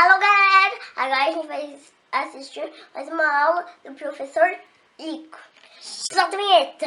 Alô, galera! Agora a gente vai assistir mais uma aula do professor Lico. Solta a vinheta!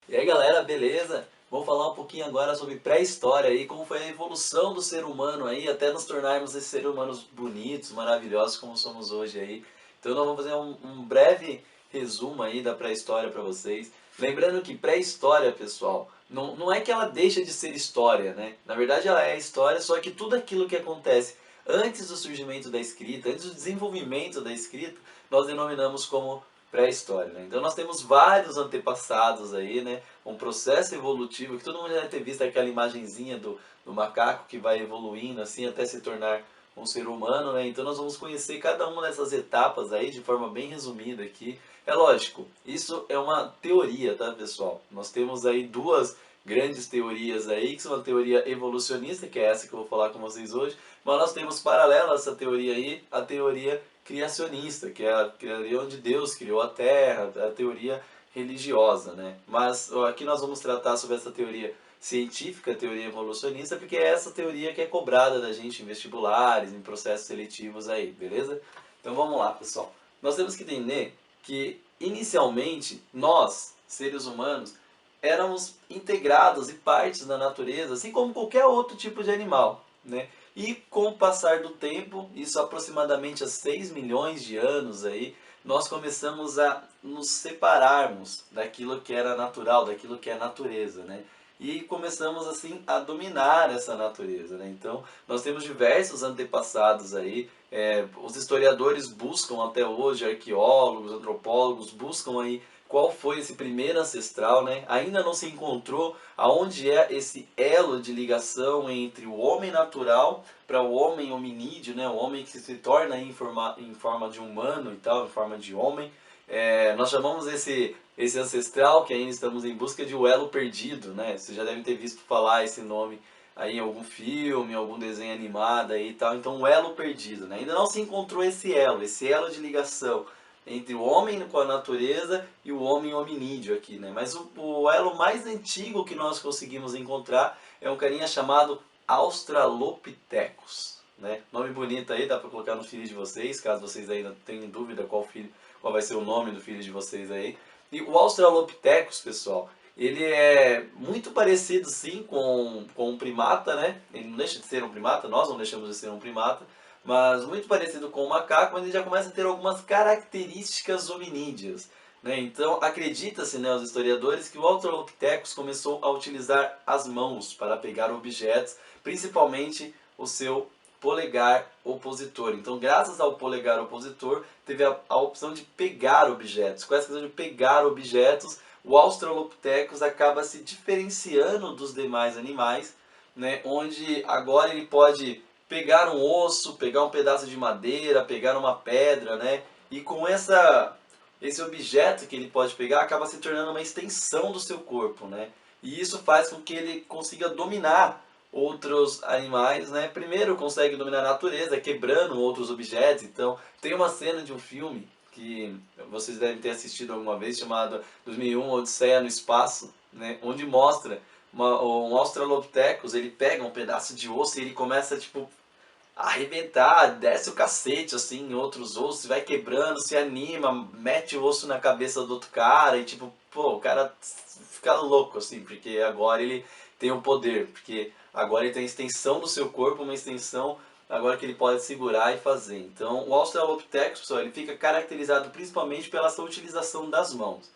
E aí galera, beleza? Vamos falar um pouquinho agora sobre pré-história aí, como foi a evolução do ser humano aí, até nos tornarmos esses seres humanos bonitos, maravilhosos como somos hoje aí. Então nós vamos fazer um breve resumo aí da pré-história para vocês. Lembrando que pré-história, pessoal, não é que ela deixa de ser história, né? Na verdade ela é história, só que tudo aquilo que acontece antes do surgimento da escrita, antes do desenvolvimento da escrita, nós denominamos como pré-história, né? Então nós temos vários antepassados aí, né? Um processo evolutivo, que todo mundo já deve ter visto aquela imagenzinha do macaco que vai evoluindo assim até se tornar um ser humano, né? Então nós vamos conhecer cada uma dessas etapas aí de forma bem resumida aqui. É lógico, isso é uma teoria, tá, pessoal? Nós temos aí duas grandes teorias aí, que são a teoria evolucionista, que é essa que eu vou falar com vocês hoje, mas nós temos paralela a essa teoria aí, a teoria criacionista, que é a teoria onde Deus criou a Terra, a teoria religiosa, né? Mas aqui nós vamos tratar sobre essa teoria científica, a teoria evolucionista, porque é essa teoria que é cobrada da gente em vestibulares, em processos seletivos aí, beleza? Então vamos lá, pessoal. Nós temos que entender que, inicialmente, nós, seres humanos, éramos integrados e partes da natureza, assim como qualquer outro tipo de animal, né? E com o passar do tempo, isso aproximadamente há 6 milhões de anos aí, nós começamos a nos separarmos daquilo que era natural, daquilo que é natureza, né? E começamos assim a dominar essa natureza, né? Então nós temos diversos antepassados aí, os historiadores buscam até hoje, arqueólogos, antropólogos buscam aí qual foi esse primeiro ancestral, né? Ainda não se encontrou aonde é esse elo de ligação entre o homem natural para o homem hominídeo, né? O homem que se torna em forma de humano e tal, em forma de homem. Nós chamamos esse ancestral, que ainda estamos em busca, de o elo perdido, né? Vocês já devem ter visto falar esse nome aí em algum filme, em algum desenho animado aí e tal. Então, o elo perdido, né? Ainda não se encontrou esse elo de ligação entre o homem com a natureza e o homem hominídeo aqui, né? Mas o elo mais antigo que nós conseguimos encontrar é um carinha chamado Australopithecus, né? Nome bonito aí, dá para colocar no filho de vocês, caso vocês ainda tenham dúvida qual vai ser o nome do filho de vocês aí. E o Australopithecus, pessoal, ele é muito parecido sim com um primata, né? Ele não deixa de ser um primata, nós não deixamos de ser um primata, mas muito parecido com o macaco, mas ele já começa a ter algumas características hominídeas, né? Então acredita-se, né, os historiadores, que o Australopithecus começou a utilizar as mãos para pegar objetos, principalmente o seu polegar opositor. Então, graças ao polegar opositor, teve a opção de pegar objetos. Com essa questão de pegar objetos, o Australopithecus acaba se diferenciando dos demais animais, né, onde agora ele pode pegar um osso, pegar um pedaço de madeira, pegar uma pedra, né? E com esse objeto que ele pode pegar acaba se tornando uma extensão do seu corpo, né? E isso faz com que ele consiga dominar outros animais, né? Primeiro consegue dominar a natureza, quebrando outros objetos. Então, tem uma cena de um filme que vocês devem ter assistido alguma vez, chamado 2001 Odisseia no Espaço, né? Onde mostra um Australopithecus, ele pega um pedaço de osso e ele começa, tipo, arrebentar, desce o cacete assim em outros ossos, vai quebrando, se anima, mete o osso na cabeça do outro cara e tipo, pô, o cara fica louco assim, porque agora ele tem o poder, porque agora ele tem a extensão do seu corpo, uma extensão agora que ele pode segurar e fazer. Então, o Australopithecus, pessoal, ele fica caracterizado principalmente pela sua utilização das mãos.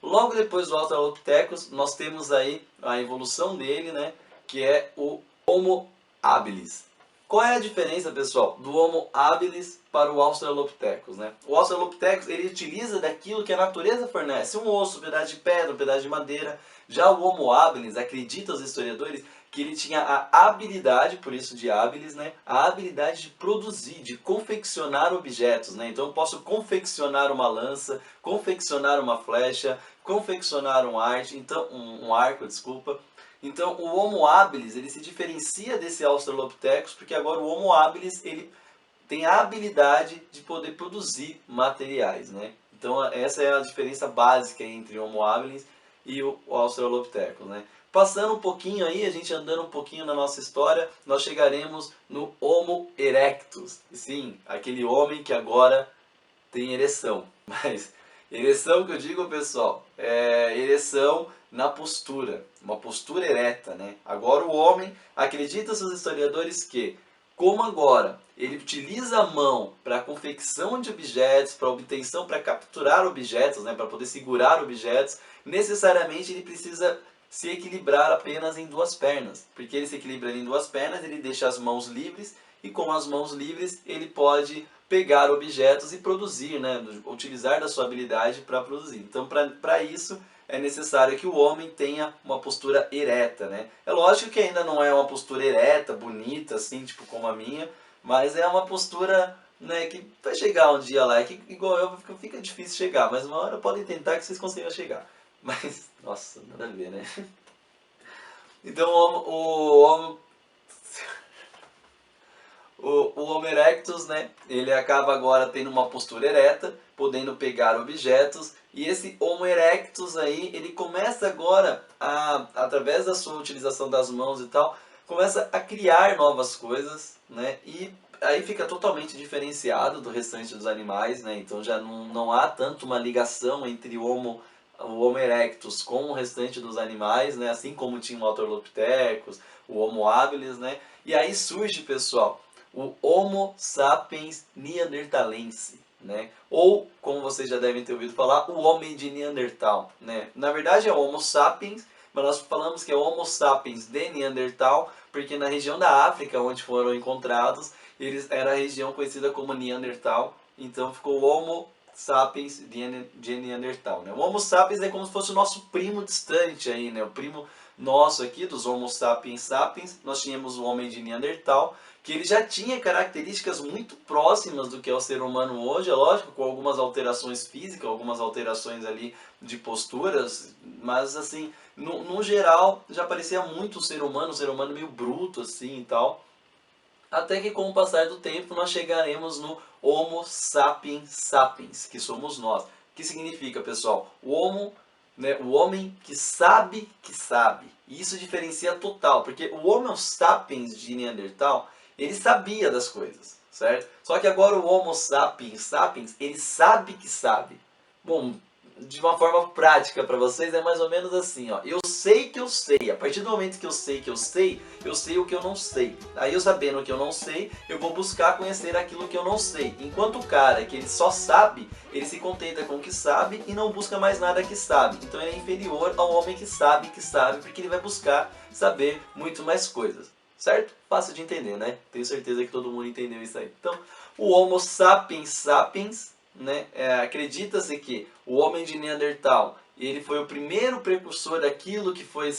Logo depois do Australopithecus, nós temos aí a evolução dele, né, que é o Homo habilis. Qual é a diferença, pessoal, do Homo habilis para o Australopithecus, né? O Australopithecus, ele utiliza daquilo que a natureza fornece, um osso, um pedaço de pedra, um pedaço de madeira. Já o Homo habilis, acredita os historiadores, que ele tinha a habilidade, por isso de habilis, né? A habilidade de produzir, de confeccionar objetos, né? Então eu posso confeccionar uma lança, confeccionar uma flecha, confeccionar um arco, desculpa. Então o Homo habilis, ele se diferencia desse Australopithecus, porque agora o Homo habilis, ele tem a habilidade de poder produzir materiais, né? Então essa é a diferença básica entre Homo habilis e o Australopithecus, né? Passando um pouquinho aí, a gente andando um pouquinho na nossa história, nós chegaremos no Homo erectus. Sim, aquele homem que agora tem ereção. Mas ereção que eu digo, pessoal, é ereção na postura, uma postura ereta, né? Agora o homem, acredita seus historiadores que, como agora ele utiliza a mão para a confecção de objetos, para obtenção, para capturar objetos, né, para poder segurar objetos, necessariamente ele precisa se equilibrar apenas em duas pernas. Porque ele se equilibra em duas pernas, ele deixa as mãos livres e com as mãos livres ele pode pegar objetos e produzir, né, utilizar da sua habilidade para produzir. Então, para isso é necessário que o homem tenha uma postura ereta, né? É lógico que ainda não é uma postura ereta, bonita, assim, tipo como a minha, mas é uma postura, né, que vai chegar um dia lá, que igual eu fica difícil chegar, mas uma hora podem tentar que vocês consigam chegar. Mas, nossa, nada a ver, né? Então o Homo erectus, né, ele acaba agora tendo uma postura ereta, podendo pegar objetos, e esse Homo erectus aí, ele começa agora, através da sua utilização das mãos e tal, começa a criar novas coisas, né, e aí fica totalmente diferenciado do restante dos animais, né, então já não há tanto uma ligação entre o Homo erectus com o restante dos animais, né, assim como tinha o Australopithecus, o Homo habilis, né, e aí surge, pessoal, o Homo sapiens neanderthalense, né? Ou, como vocês já devem ter ouvido falar, o homem de Neandertal, né? Na verdade é Homo sapiens, mas nós falamos que é Homo sapiens de Neandertal, porque na região da África onde foram encontrados, era a região conhecida como Neandertal, então ficou Homo sapiens de Neandertal, né? O Homo sapiens é como se fosse o nosso primo distante aí, né? O primo nosso aqui dos Homo sapiens sapiens, nós tínhamos o homem de Neandertal, que ele já tinha características muito próximas do que é o ser humano hoje, é lógico, com algumas alterações físicas, algumas alterações ali de posturas, mas assim, no geral, já parecia muito um ser humano meio bruto assim e tal. Até que com o passar do tempo nós chegaremos no Homo sapiens sapiens, que somos nós. O que significa, pessoal? O Homo, né, o homem que sabe que sabe. E isso diferencia total, porque o Homo sapiens de Neandertal, ele sabia das coisas, certo? Só que agora o Homo sapiens sapiens, ele sabe que sabe. Bom, de uma forma prática para vocês é mais ou menos assim, ó. Eu sei que eu sei. A partir do momento que eu sei eu sei o que eu não sei. Aí eu sabendo o que eu não sei, eu vou buscar conhecer aquilo que eu não sei. Enquanto o cara que ele só sabe, ele se contenta com o que sabe e não busca mais nada que sabe. Então ele é inferior ao homem que sabe, porque ele vai buscar saber muito mais coisas. Certo? Fácil de entender, né? Tenho certeza que todo mundo entendeu isso aí. Então, o Homo sapiens sapiens, né, acredita-se que o homem de Neandertal ele foi o primeiro precursor daquilo que foi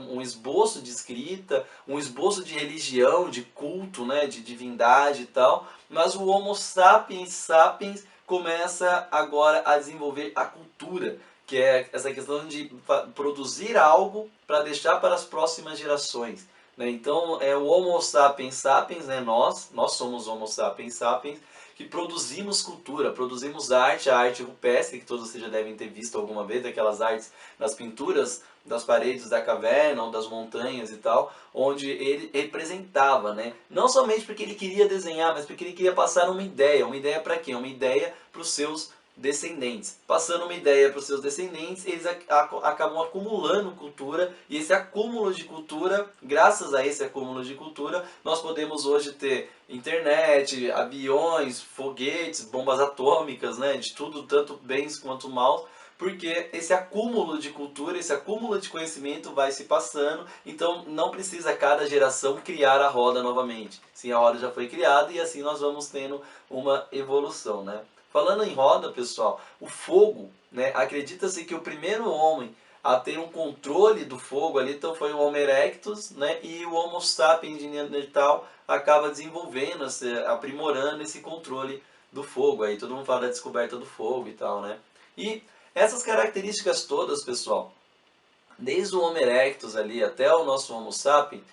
um esboço de escrita, um esboço de religião, de culto, né, de divindade e tal, mas o Homo sapiens sapiens começa agora a desenvolver a cultura, que é essa questão de produzir algo para deixar para as próximas gerações, né? Então é o Homo sapiens sapiens, né, nós somos Homo sapiens sapiens, que produzimos cultura, produzimos arte, a arte rupestre, que todos vocês já devem ter visto alguma vez, aquelas artes nas pinturas das paredes da caverna ou das montanhas e tal, onde ele representava, né? Não somente porque ele queria desenhar, mas porque ele queria passar uma ideia para quê? Uma ideia para os seus descendentes. Passando uma ideia para os seus descendentes, eles acabam acumulando cultura, e esse acúmulo de cultura, graças a esse acúmulo de cultura, nós podemos hoje ter internet, aviões, foguetes, bombas atômicas, né, de tudo, tanto bens quanto mal, porque esse acúmulo de cultura, esse acúmulo de conhecimento vai se passando, então não precisa cada geração criar a roda novamente. Sim, a roda já foi criada e assim nós vamos tendo uma evolução, né? Falando em roda, pessoal, o fogo, né, acredita-se que o primeiro homem a ter um controle do fogo ali, então foi o Homo erectus, né, e o Homo sapiens de Neandertal acaba desenvolvendo, aprimorando esse controle do fogo. Aí todo mundo fala da descoberta do fogo e tal, né? E essas características todas, pessoal, desde o Homo erectus ali até o nosso Homo sapiens,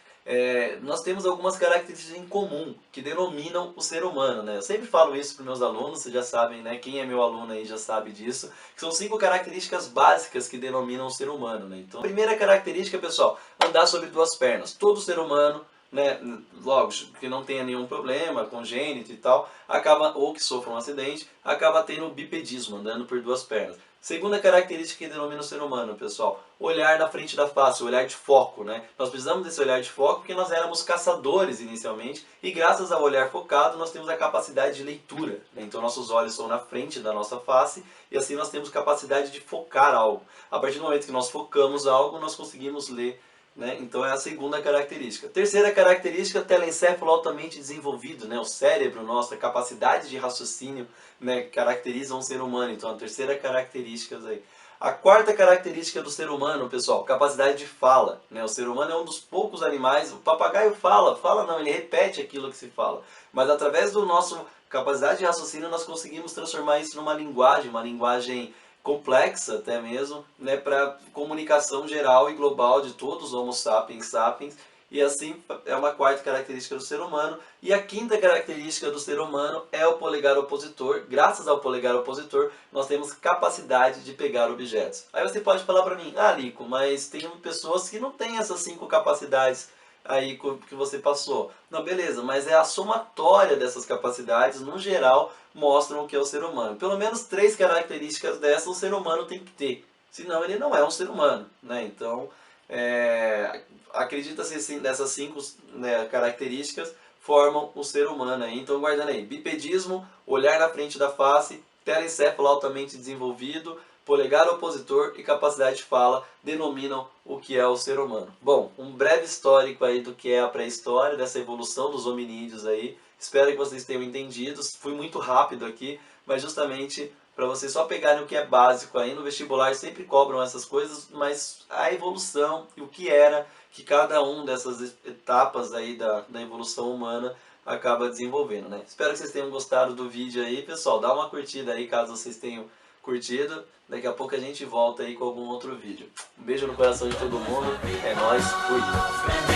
nós temos algumas características em comum que denominam o ser humano, né? Eu sempre falo isso para os meus alunos, vocês já sabem, né? Quem é meu aluno aí já sabe disso, que são 5 características básicas que denominam o ser humano, né? Então, a primeira característica, pessoal, andar sobre 2 pernas. Todo ser humano, né, logo, que não tenha nenhum problema, congênito e tal, acaba, ou que sofra um acidente, acaba tendo o bipedismo, andando por 2 pernas. Segunda característica que denomina o ser humano, pessoal, olhar na frente da face, olhar de foco, né? Nós precisamos desse olhar de foco porque nós éramos caçadores inicialmente e graças ao olhar focado nós temos a capacidade de leitura, né? Então nossos olhos estão na frente da nossa face e assim nós temos capacidade de focar algo. A partir do momento que nós focamos algo, nós conseguimos ler, né? Então é a segunda característica. Terceira característica, telencéfalo altamente desenvolvido, né? O cérebro nosso, a capacidade de raciocínio, né, caracteriza um ser humano. Então a terceira característica aí. A quarta característica do ser humano, pessoal, capacidade de fala, né? O ser humano é um dos poucos animais, o papagaio fala não, ele repete aquilo que se fala. Mas através do nosso capacidade de raciocínio nós conseguimos transformar isso numa linguagem, uma linguagem complexa até mesmo, né, para comunicação geral e global de todos os Homo sapiens sapiens, e assim é uma quarta característica do ser humano. E a quinta característica do ser humano é o polegar opositor. Graças ao polegar opositor, nós temos capacidade de pegar objetos. Aí você pode falar para mim, ah, Lico, mas tem pessoas que não têm essas 5 capacidades aí que você passou. Não, beleza, mas é a somatória dessas capacidades, no geral, mostram o que é o ser humano. Pelo menos 3 características dessas o ser humano tem que ter. Senão ele não é um ser humano, né? Então, acredita-se assim, dessas 5, né, características formam o ser humano aí. Então, guardando aí, bipedismo, olhar na frente da face, telencéfalo altamente desenvolvido, polegar opositor e capacidade de fala denominam o que é o ser humano. Bom, um breve histórico aí do que é a pré-história, dessa evolução dos hominídeos aí. Espero que vocês tenham entendido. Fui muito rápido aqui, mas justamente para vocês só pegarem o que é básico aí. No vestibular sempre cobram essas coisas, mas a evolução e o que era que cada um dessas etapas aí da evolução humana acaba desenvolvendo, né? Espero que vocês tenham gostado do vídeo aí, pessoal. Dá uma curtida aí caso vocês tenham curtido. Daqui a pouco a gente volta aí com algum outro vídeo. Um beijo no coração de todo mundo. É nóis. Fui.